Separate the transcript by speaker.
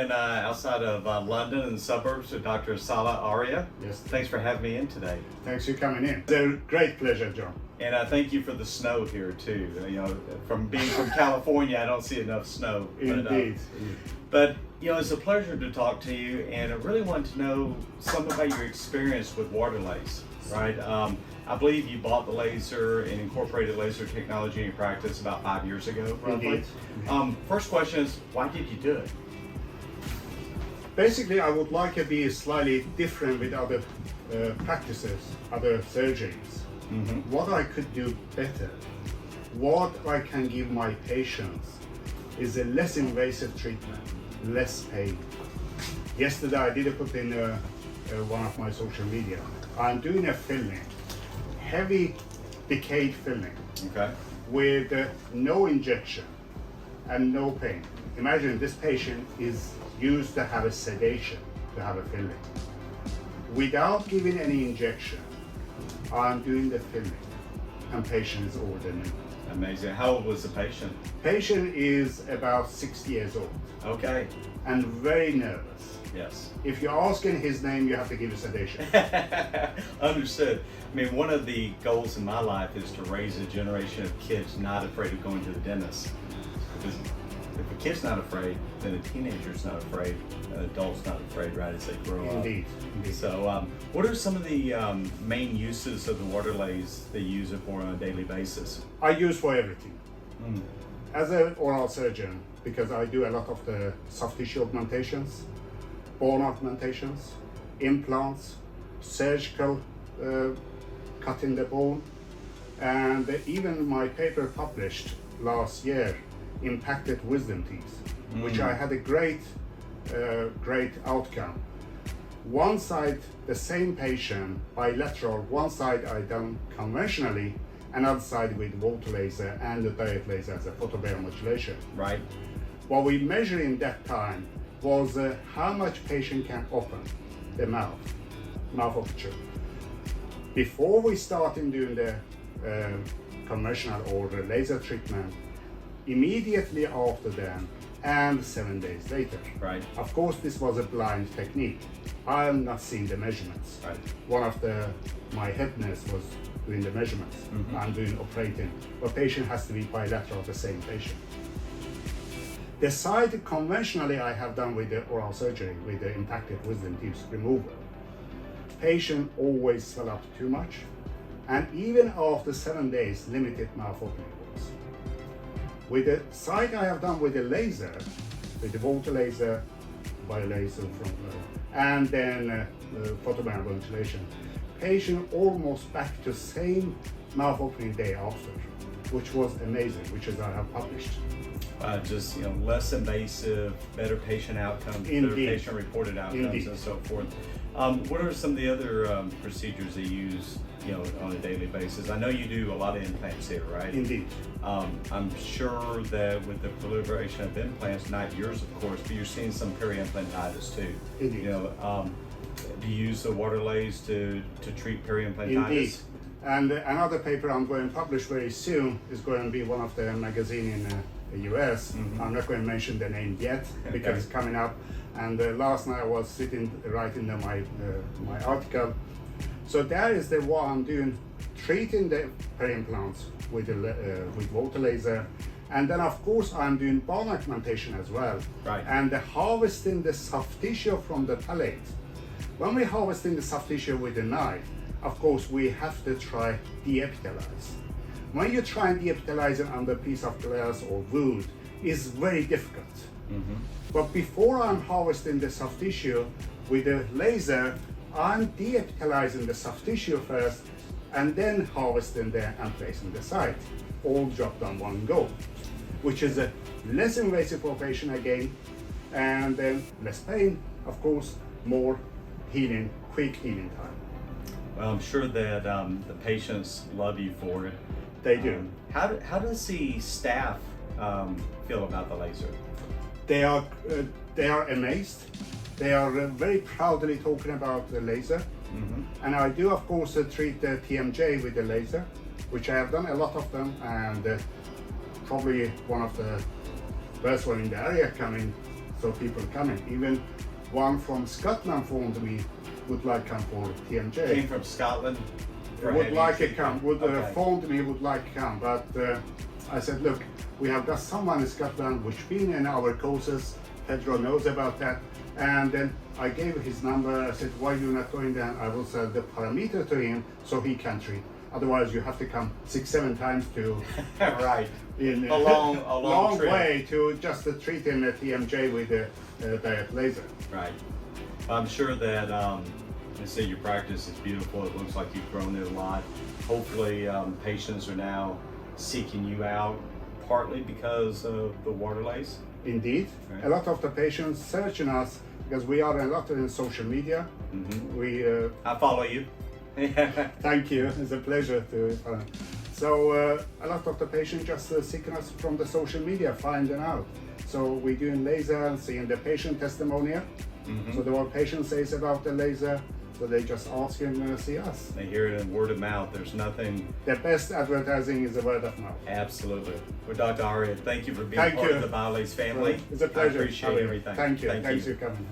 Speaker 1: in outside of London in the suburbs with Dr. Saleh Aria.
Speaker 2: Yes.
Speaker 1: Thanks for having me in today.
Speaker 2: Thanks for coming in. It's a great pleasure, John.
Speaker 1: And thank you for the snow here too. You know, from being from California, I don't see enough snow.
Speaker 2: Indeed.
Speaker 1: But you know, it's a pleasure to talk to you, and I really want to know some about your experience with Waterlase, right? I believe you bought the laser and incorporated laser technology in your practice about 5 years ago, roughly.
Speaker 2: Indeed.
Speaker 1: First question is, why did you do it?
Speaker 2: Basically, I would like to be slightly different with other practices, other surgeries. What I could do better, what I can give my patients is a less invasive treatment, less pain. Yesterday I did put in one of my social media. I'm doing a filling, heavy decayed filling,
Speaker 1: Okay.
Speaker 2: with no injection and no pain. Imagine this patient is used to have a sedation, to have a filling. Without giving any injection, I'm doing the filling, and patient is over the moon.
Speaker 1: Amazing. How old was the patient?
Speaker 2: Patient is about 60 years old
Speaker 1: Okay.
Speaker 2: and very nervous.
Speaker 1: Yes.
Speaker 2: If you're asking his name, you have to give a sedation.
Speaker 1: Understood. I mean, one of the goals in my life is to raise a generation of kids not afraid of going to the dentist. Because if a kid's not afraid, then a teenager's not afraid, an adult's not afraid, right, as they grow up.
Speaker 2: Indeed.
Speaker 1: So, what are some of the main uses of the Waterlase that you use it for on a daily basis?
Speaker 2: I use for everything. As an oral surgeon, because I do a lot of the soft tissue augmentations, bone augmentations, implants, surgical cutting the bone, and even my paper published last year, impacted wisdom teeth, which I had a great outcome. One side, the same patient, bilateral, one side I done conventionally, another side with Waterlase and the diet laser as a photobiomodulation.
Speaker 1: Right.
Speaker 2: What we measured in that time was how much patient can open the mouth aperture. Before we started doing the conventional or the laser treatment, immediately after them, and 7 days later.
Speaker 1: Right.
Speaker 2: Of course, this was a blind technique. I have not seen the measurements.
Speaker 1: Right.
Speaker 2: One of my head nurse was doing the measurements. I'm doing operating, but patient has to be bilateral, the same patient. The side conventionally I have done with the oral surgery, with the impacted wisdom teeth removal, patient always swell up too much, and even after 7 days, limited mouth opening was. With the side I have done with the laser, with the Waterlase, biolaser and then photobiomodulation, patient almost back to same mouth opening day after, which was amazing, which is I have published.
Speaker 1: Just, you know, less invasive, better patient outcomes,
Speaker 2: Indeed.
Speaker 1: better patient reported outcomes.
Speaker 2: Indeed.
Speaker 1: And so forth. What are some of the other procedures that you use, you know, on a daily basis? I know you do a lot of implants here, right?
Speaker 2: Indeed.
Speaker 1: I'm sure that with the proliferation of implants, not yours of course, but you're seeing some peri-implantitis too.
Speaker 2: Indeed.
Speaker 1: You know, do you use the Waterlase to treat peri-implantitis?
Speaker 2: Indeed. And another paper I'm going to publish very soon is going to be one of the magazine in the US. I'm not going to mention the name yet because it's coming up. And last night I was sitting writing my article. So that is the what I'm doing, treating the peri-implants with Waterlase, and then of course I'm doing bone augmentation as well.
Speaker 1: Right.
Speaker 2: And harvesting the soft tissue from the palate. When we harvesting the soft tissue with a knife, of course we have to try de-epithelize. When you try and de-epithelize it on the piece of glass or wood, it's very difficult. But before I'm harvesting the soft tissue with the laser, I'm de-epithelizing the soft tissue first and then harvesting there and placing the site. All dropped on one go, which is a less invasive operation again, and then less pain, of course, more healing, quick healing time.
Speaker 1: Well, I'm sure that the patients love you for it.
Speaker 2: They do.
Speaker 1: How does the staff feel about the laser?
Speaker 2: They are amazed. They are very proudly talking about the laser. And I do, of course, treat the TMJ with the laser, which I have done a lot of them, and probably one of the first one in the area coming. So of people coming. Even one from Scotland phoned me, would like come for TMJ.
Speaker 1: Came from Scotland. for
Speaker 2: Would
Speaker 1: heavy
Speaker 2: like to
Speaker 1: treatment.
Speaker 2: come, would
Speaker 1: Okay.
Speaker 2: phoned me, would like to come, but I said, look, we have got someone in Scotland which been in our courses. Pedro knows about that, and then I gave his number. I said, why you not going there? I will sell the parameter to him so he can treat. Otherwise, you have to come 6-7 times to
Speaker 1: Right.
Speaker 2: in
Speaker 1: A long trip.
Speaker 2: way to just treat in a TMJ with a diet laser.
Speaker 1: Right. I'm sure that, I say your practice is beautiful. It looks like you've grown it a lot. Hopefully, patients are now seeking you out, partly because of the Waterlase.
Speaker 2: Indeed,
Speaker 1: Right.
Speaker 2: a lot of the patients searching us because we are a lot in social media.
Speaker 1: Mm-hmm.
Speaker 2: We
Speaker 1: I follow you.
Speaker 2: thank you. It's a pleasure to. So a lot of the patients just seeking us from the social media, finding out. So we're doing laser and seeing the patient testimonial.
Speaker 1: Mhm.
Speaker 2: So the what patient says about the laser, so they just ask him to see us.
Speaker 1: They hear it in word of mouth. There's nothing.
Speaker 2: The best advertising is the word of mouth.
Speaker 1: Absolutely. Well, Dr. Aria, thank you for being
Speaker 2: Thank
Speaker 1: part
Speaker 2: you.
Speaker 1: of the Waterlase family.
Speaker 2: It's a pleasure.
Speaker 1: I appreciate
Speaker 2: Aria.
Speaker 1: everything.
Speaker 2: Thank you.
Speaker 1: Thank
Speaker 2: Thanks
Speaker 1: you.
Speaker 2: for coming.